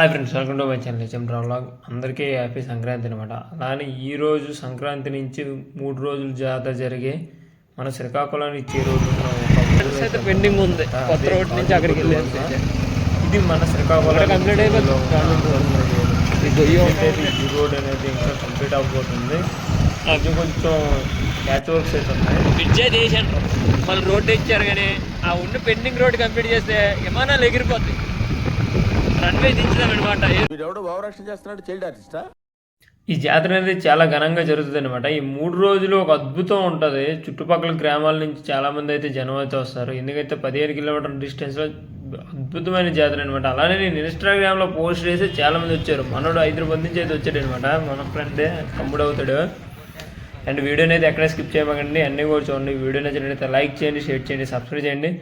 Hi friends, welcome to my channel HM vlog. అందరికీ happy Sankranti అనమాట. అలానే ఈరోజు సంక్రాంతి నుంచి 3 రోజులు జాతర జరిగి మన శ్రీకాకుళం ఇచ్చే రోజు పెండింగ్ ఉంది. కొత్త రోడ్ నుంచి అక్కడికి ఇది మన శ్రీకాకుళం కంప్లీట్ అయిపోతుంది. ఈ రోడ్ అనేది ఇంకా కంప్లీట్ అవ్వబోతుంది. అది కొంచెం క్యాచ్ వర్క్స్ అయితే ఉన్నాయి. బ్రిడ్జ్ అయితే వేసాను, మళ్ళీ రోడ్డు ఇచ్చారు. కానీ ఆ ఉన్న పెండింగ్ రోడ్ కంప్లీట్ చేస్తే విమానాలు ఎగిరిపోతాయి. రన్వే దించుదామన్నమాట. ఈ జాతర అనేది చాలా ఘనంగా జరుగుతుంది అనమాట. ఈ 3 రోజులు ఒక అద్భుతం ఉంటుంది. చుట్టుపక్కల గ్రామాల నుంచి చాలా మంది అయితే జనం అయితే వస్తారు. ఎందుకంటే 15 కిలోమీటర్ల డిస్టెన్స్లో అద్భుతమైన జాతర అనమాట. అలానే నేను ఇన్స్టాగ్రామ్లో పోస్ట్ చేసి చాలా మంది వచ్చారు. మనోడు హైదరాబాద్ నుంచి అయితే వచ్చాడు అనమాట. మన ఫ్రెండే తమ్ముడు అవుతాడు. అండ్ వీడియోని అయితే ఎక్కడ స్కిప్ చేయమండి, అన్నీ కూడా చూడండి. వీడియో నచ్చినట్లయితే లైక్ చేయండి, షేర్ చేయండి, సబ్స్క్రైబ్ చేయండి.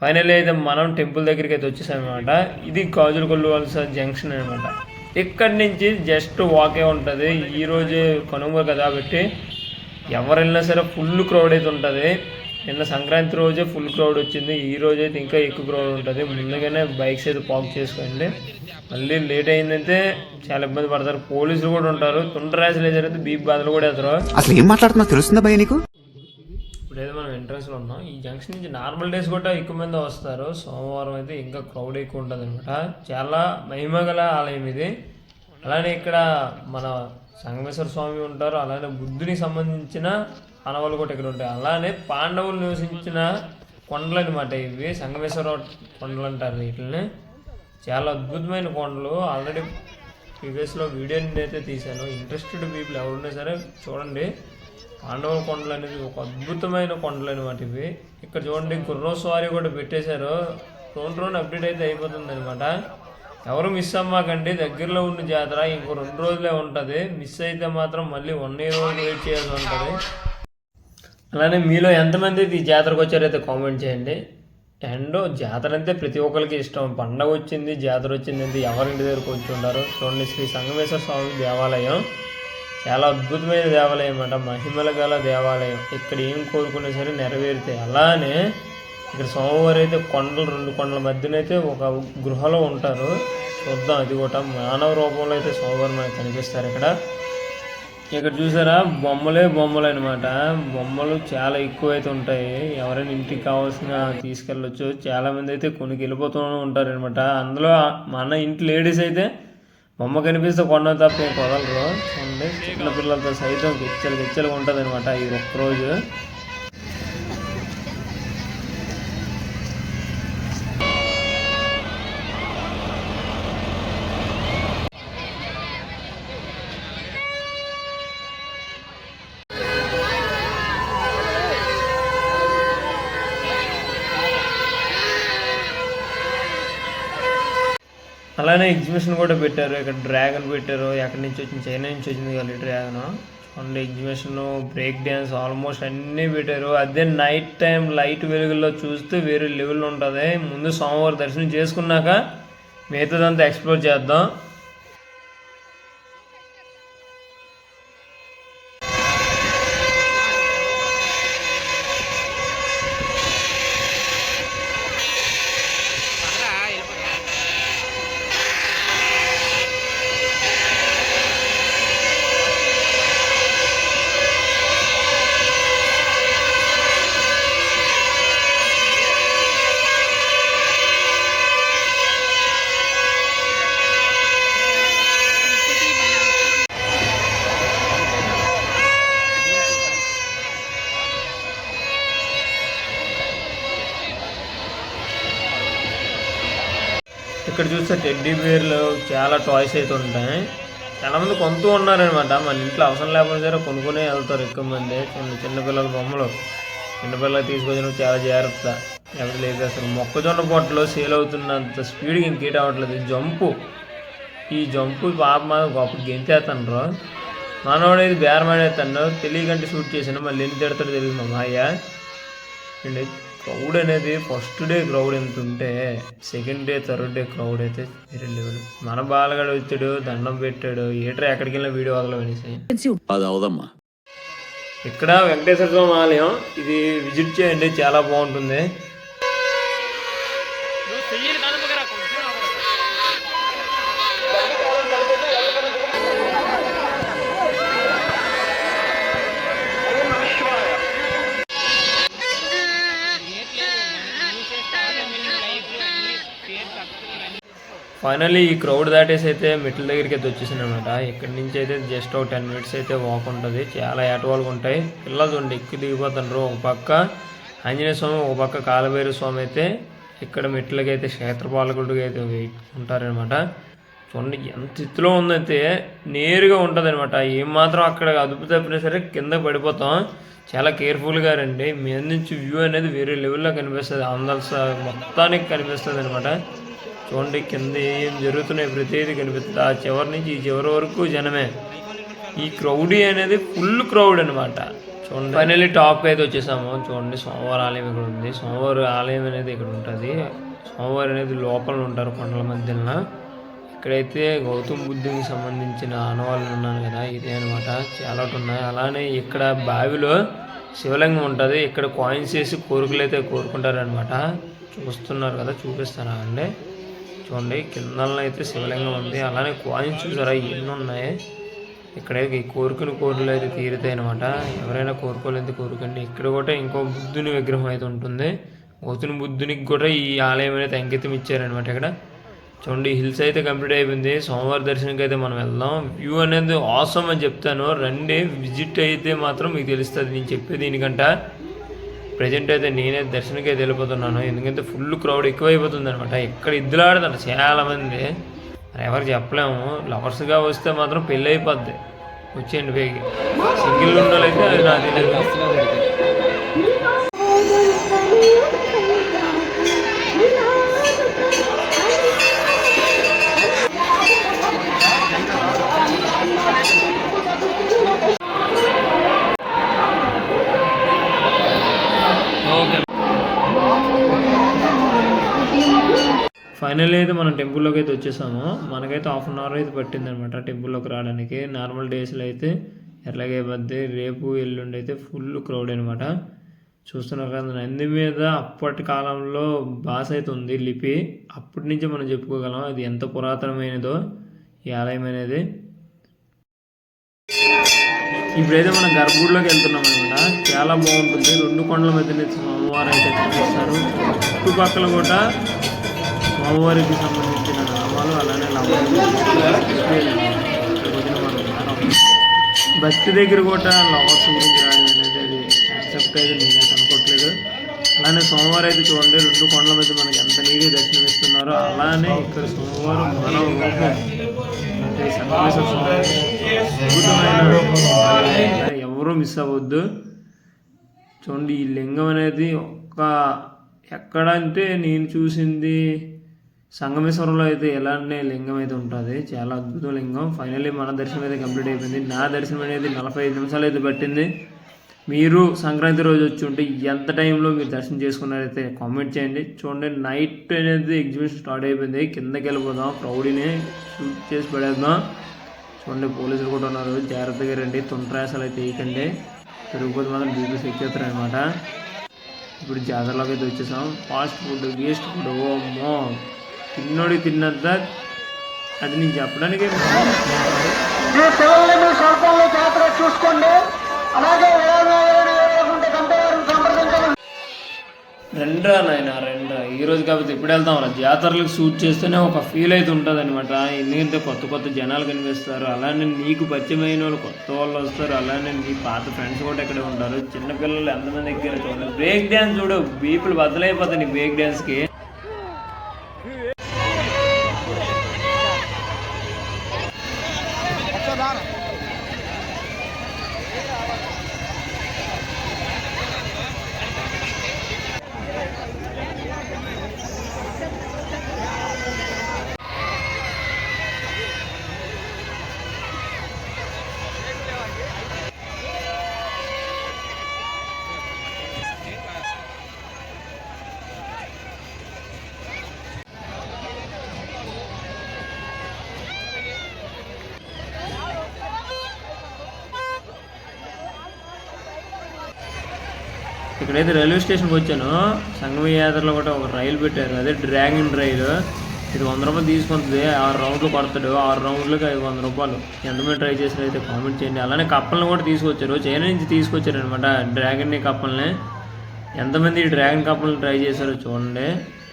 ఫైనల్ అయితే మనం టెంపుల్ దగ్గరికి అయితే వచ్చేసామన్నమాట. ఇది గాజులకొల్లు వలస జంక్షన్ అనమాట. ఇక్కడి నుంచి జస్ట్ వాకే ఉంటుంది. ఈరోజు కనుమ కదా కాబట్టి ఎవరు వెళ్ళినా సరే ఫుల్ క్రౌడ్ అయితే ఉంటుంది. నిన్న సంక్రాంతి రోజే ఫుల్ క్రౌడ్ వచ్చింది. ఈ రోజు అయితే ఇంకా ఎక్కువ క్రౌడ్ ఉంటుంది. ముందుగానే బైక్స్ అయితే పార్క్ చేసుకోండి. మళ్ళీ లేట్ అయిందంటే చాలా ఇబ్బంది పడతారు. పోలీసులు కూడా ఉంటారు. తుంటరాశులు అయితే బీప్ బాధలు కూడా వేస్తారు. అసలు ఏం మాట్లాడుతున్నా తెలుస్తుందా భయ నీకు? ఇప్పుడైతే మనం ఎంట్రన్స్లో ఉన్నాం. ఈ జంక్షన్ నుంచి నార్మల్ డేస్ కూడా ఎక్కువ మంది వస్తారు. సోమవారం అయితే ఇంకా క్రౌడ్ ఎక్కువ ఉంటుంది అనమాట. చాలా మహిమగల ఆలయం ఇది. అలానే ఇక్కడ మన సంగమేశ్వర స్వామి ఉంటారు. అలానే బుద్ధునికి సంబంధించిన ఆనవాళ్ళు కూడా ఇక్కడ ఉంటాయి. అలానే పాండవులు నివసించిన కొండలు అనమాట ఇవి. సంగమేశ్వర కొండలు అంటారు వీటిని. చాలా అద్భుతమైన కొండలు. ఆల్రెడీ ప్రీవియస్లో వీడియోని అయితే తీశాను. ఇంట్రెస్టెడ్ పీపుల్ ఎవరున్నా సరే చూడండి. పాండవుల కొండలు అనేది ఒక అద్భుతమైన కొండలు అనమాట ఇవి. ఇక్కడ చూడండి గుర్రం స్వారీ కూడా పెట్టేశారు. రోజు అప్డేట్ అయితే అయిపోతుంది అనమాట. ఎవరు మిస్ అమ్మాకండి. దగ్గరలో ఉన్న జాతర ఇంకో 2 రోజులే ఉంటుంది. మిస్ అయితే మాత్రం మళ్ళీ 1 year వరకు వెయిట్ చేయాల్సి ఉంటుంది. అలానే మీలో ఎంతమంది ఈ జాతరకు వచ్చారైతే కామెంట్ చేయండి. అండ్ జాతర అంటే ప్రతి ఒక్కరికి ఇష్టం. పండగ వచ్చింది, జాతర వచ్చింది అంటే ఎవరింటి దగ్గరకు వచ్చి ఉంటారు. చూడండి, శ్రీ సంగమేశ్వర స్వామి దేవాలయం చాలా అద్భుతమైన దేవాలయం అన్నమాట. మహిమల గల దేవాలయం. ఇక్కడ ఏం కోరుకున్నా సరే నెరవేరుతాయి. అలానే ఇక్కడ సోమవారం అయితే 2 కొండల మధ్యనైతే ఒక గృహలో ఉంటారు. చూద్దాం, అది కూడా మానవ రూపంలో అయితే సోమవారం మనకు కనిపిస్తారు. ఇక్కడ చూసారా, బొమ్మలు అనమాట. బొమ్మలు చాలా ఎక్కువ అయితే ఉంటాయి. ఎవరైనా ఇంటికి కావాల్సిన తీసుకెళ్ళొచ్చు. చాలామంది అయితే కొనికి వెళ్ళిపోతూ ఉంటారు అనమాట. అందులో మన ఇంటి లేడీస్ అయితే బొమ్మ కనిపిస్తే కొండ తప్ప ఏం కొదలరు. చూడండి, చిన్న పిల్లలతో సైతం గిచ్చలుగా ఉంటుంది అనమాట ఈ ఒక్కరోజు. అలానే ఎగ్జిబిషన్ కూడా పెట్టారు. ఇక్కడ డ్రాగన్ పెట్టారు. ఎక్కడి నుంచి వచ్చింది, చైనా నుంచి వచ్చింది కదా dragon. Only exhibition, break dance almost అన్నీ పెట్టారు. అదే నైట్ టైం లైట్ వెలుగుల్లో చూస్తే వేరే లెవెల్ ఉంటుంది. ముందు సోమవారం దర్శనం చేసుకున్నాక మిగతాదంతా ఎక్స్ప్లోర్ చేద్దాం. ఇక్కడ చూస్తే టెడ్డీ బేర్లు చాలా టాయ్స్ అయితే ఉంటాయి. చాలామంది కొంటూ ఉన్నారనమాట. మన ఇంట్లో అవసరం లేకపోతే సరే కొనుక్కునే వెళ్తారు ఎక్కువ మంది. చిన్నపిల్లల బొమ్మలు చిన్నపిల్లలు తీసుకొచ్చిన చాలా జాగ్రత్త. ఎవరు లేదు అసలు. మొక్కజొన్న పొట్టలో సేల్ అవుతున్నంత స్పీడ్గా ఇంకేట్ అవ్వట్లేదు. ఈ జంపు పాప మాత్రం గొప్ప గెంతేస్తాను. మనవాడు ఇది బేరమాడేస్తాను. తెలియకంటే షూట్ చేసాను. మళ్ళీ ఎన్ని తిడతాడు తెలియదు మా మాయ. అండ్ క్రౌడ్ అనేది ఫస్ట్ డే క్రౌడ్ ఎంత ఉంటే second day third day crowd అయితే వేరే లెవెల్. మన బాలగాడు వచ్చాడు, దండం పెట్టాడు, ఏట్రా ఎక్కడికి వెళ్ళిన వీడియో వదలవనేసి. ఇక్కడ వెంకటేశ్వర స్వామి ఆలయం. ఇది విజిట్ చేయండి, చాలా బాగుంటుంది. ఫైనల్లీ ఈ క్రౌడ్ దాటేసి అయితే మెట్ల దగ్గరికి అయితే వచ్చేసాను అనమాట. ఇక్కడి నుంచి అయితే జస్ట్ ఒక 10 minutes అయితే వాక్ ఉంటుంది. చాలా ఏటవాళ్ళుగా ఉంటాయి. పిల్లలు చూడండి ఎక్కి దిగిపోతున్నారు. ఒక పక్క ఆంజనేయ స్వామి, ఒక పక్క కాలభైరవ స్వామి అయితే ఇక్కడ మెట్లకి అయితే క్షేత్రపాలకుడిగా అయితే ఉంటారనమాట. చూడండి ఎంత ఎత్తులో ఉందైతే నేరుగా ఉంటుంది అనమాట. ఏమాత్రం అక్కడ అదుపు తప్పినా సరే కింద పడిపోతాం. చాలా కేర్ఫుల్గా రండి. మీద నుంచి వ్యూ అనేది వేరే లెవెల్లో కనిపిస్తుంది. అందల్స మొత్తానికి కనిపిస్తుంది అనమాట. చూడండి కింద ఏం జరుగుతున్నాయి ప్రతిదీ కనిపిస్తుంది. ఆ చివరి నుంచి ఈ చివరి వరకు జనమే. ఈ క్రౌడీ అనేది ఫుల్ క్రౌడ్ అనమాట. చూడండి ఫైనల్లీ టాప్కి అయితే వచ్చేసాము. చూడండి స్వామివారి ఆలయం ఇక్కడ ఉంది. స్వామివారి ఆలయం అనేది ఇక్కడ ఉంటుంది. స్వామివారి అనేది లోపల ఉంటారు కొండల మధ్యన. ఇక్కడైతే గౌతమ్ బుద్ధునికి సంబంధించిన ఆనవాళ్ళు ఉన్నాను కదా, ఇదే అనమాట. చాలా ఉన్నాయి. అలానే ఇక్కడ బావిలో శివలింగం ఉంటుంది. ఇక్కడ కాయిన్స్ వేసి కోరికలు అయితే కోరుకుంటారనమాట. చూస్తున్నారు కదా, చూపిస్తాను అండి. చూడండి కిందల్లో అయితే శివలింగం ఉంది. అలానే కాయిన్స్ చూసారా ఎన్ని ఉన్నాయి. ఇక్కడ ఈ కోరికలు అయితే తీరుతాయి అనమాట. ఎవరైనా కోరుకోలేదు కోరుకండి. ఇక్కడ కూడా ఇంకో బుద్ధుని విగ్రహం అయితే ఉంటుంది. గౌతమ బుద్ధునికి కూడా ఈ ఆలయం అనేది అంకితం ఇచ్చారనమాట. ఇక్కడ చూడండి హిల్స్ అయితే కంప్లీట్ అయిపోయింది. సోమవారం దర్శనంకి అయితే మనం వెళ్దాం. వ్యూ అనేది ఆసమ్ అని చెప్తాను, రండి. విజిట్ అయితే మాత్రం మీకు తెలుస్తుంది నేను చెప్పేది. దీనికంటే ప్రజెంట్ అయితే నేనే దర్శనకి అయితే వెళ్ళిపోతున్నాను. ఎందుకంటే ఫుల్ క్రౌడ్ ఎక్కువైపోతుంది అనమాట. ఇక్కడ ఇద్దులాడుతారు చాలామంది. ఎవరికి చెప్పలేము. లవర్స్గా వస్తే మాత్రం పెళ్ళి అయిపోద్ది. వచ్చేయండి బేగి. సింగిల్ ఉండాలైతే అది నా తెలియదు. ఫైనల్ అయితే మనం టెంపుల్లోకి అయితే వచ్చేసాము. మనకైతే 1/2 hour అయితే పట్టింది అనమాట టెంపుల్లోకి రావడానికి. నార్మల్ డేస్లో అయితే ఎట్లాగే పద్ది. రేపు ఎల్లుండి అయితే ఫుల్ క్రౌడ్ అనమాట. చూస్తున్నారు కదా, నంది మీద అప్పటి కాలంలో భాష అయితే ఉంది, లిపి. అప్పటి నుంచి మనం చెప్పుకోగలం అది ఎంత పురాతనమైనదో ఈ ఆలయం అనేది. ఇప్పుడైతే మనం గర్భగుడిలోకి వెళ్తున్నాం అనమాట. చాలా బాగుంటుంది. 2 కొండల మధ్య సోమవారం అయితే కనిపిస్తారు. చుట్టుపక్కల కూడా స్వామివారికి సంబంధించిన నామాలు అలానే భక్తి దగ్గర కూడా లవర్స్ గురించి రావడం అనేది అది యాక్సెప్ట్ అయితే నేనైతే అనుకోవట్లేదు. అలానే సోమవారం అయితే చూడండి 2 కొండల మధ్య మనకి ఎంత నీటి దర్శనం ఇస్తున్నారో అలానే ఇక్కడ సోమవారం మానవ రూపం ఎవరూ మిస్ అవ్వద్దు. చూడండి ఈ లింగం అనేది ఎక్కడ అంటే నేను చూసింది సంగమేశ్వరంలో అయితే ఎలాంటి లింగం అయితే ఉంటుంది. చాలా అద్భుత లింగం. ఫైనల్లీ మన దర్శనం అయితే కంప్లీట్ అయిపోయింది. నా దర్శనం అనేది 45 నిమిషాలు అయితే పట్టింది. మీరు సంక్రాంతి రోజు వచ్చి ఉంటే ఎంత టైంలో మీరు దర్శనం చేసుకున్నారైతే కామెంట్ చేయండి. చూడండి నైట్ అనేది ఎగ్జిబిషన్ స్టార్ట్ అయిపోయింది. కిందకి వెళ్ళిపోదాం, క్రౌడీని షూట్ చేసి పడేద్దాం. చూడండి పోలీసులు కూడా ఉన్నారు, జాగ్రత్తగా రండి. తొందరసాలు అయితే వేయకండి, తిరుగుపోతే మాత్రం బీపీస్ ఎక్కేస్తారు అనమాట. ఇప్పుడు జాతరలోకి అయితే వచ్చేసాం. ఫాస్ట్ ఫుడ్, వేస్ట్ ఫుడ్, ఓ అమ్మో తిన్నోడికి తిన్నంత అది నేను చెప్పడానికి రెండ్రా నాయన రెండ్రా. ఈరోజు కాబట్టి ఎప్పుడు వెళ్తాం రా. జాతరలకు షూట్ చేస్తేనే ఒక ఫీల్ అయితే ఉంటుంది అనమాట. ఎందుకంటే కొత్త జనాలు కనిపిస్తారు. అలానే నీకు పరిచయమైన వాళ్ళు కొత్త వాళ్ళు వస్తారు. అలానే నీ పాత ఫ్రెండ్స్ కూడా ఇక్కడే ఉంటారు. చిన్నపిల్లలు ఎంతమంది దగ్గర చూడండి. బ్రేక్ డ్యాన్స్ చూడు, బీపులు బద్దలైపోతాయి నీ బ్రేక్ డ్యాన్స్కి. ఇక్కడైతే రైల్వే స్టేషన్కి వచ్చాను. సంగమ యాత్రలో కూడా ఒక రైలు పెట్టారు, అదే డ్రాగన్ రైలు. ఇది 100 రూపాయలు తీసుకుంటుంది. 6 రౌండ్లు కొడతాడు. 6 రౌండ్లకి 500 రూపాయలు. ఎంతమంది ట్రై చేసారు అయితే కామెంట్ చేయండి. అలానే కప్పలను కూడా తీసుకొచ్చారు, చైనా నుంచి తీసుకొచ్చారు అనమాట డ్రాగన్ని కప్పల్ని. ఎంతమంది డ్రాగన్ కప్పల్ని ట్రై చేశారో చూడండి.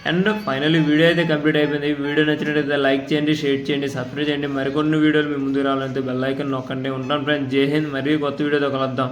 అండ్ ఫైనల్లీ వీడియో అయితే కంప్లీట్ అయిపోయింది. వీడియో నచ్చినట్లయితే లైక్ చేయండి, షేర్ చేయండి, సబ్స్క్రైబ్ చేయండి. మరికొన్ని వీడియోలు మీ ముందుకు రావాలంటే బెల్ ఐకాన్ నొక్కండి. ఉంటాను ఫ్రెండ్స్, జై హింద్. మరియు కొత్త వీడియోతో కలుద్దాం.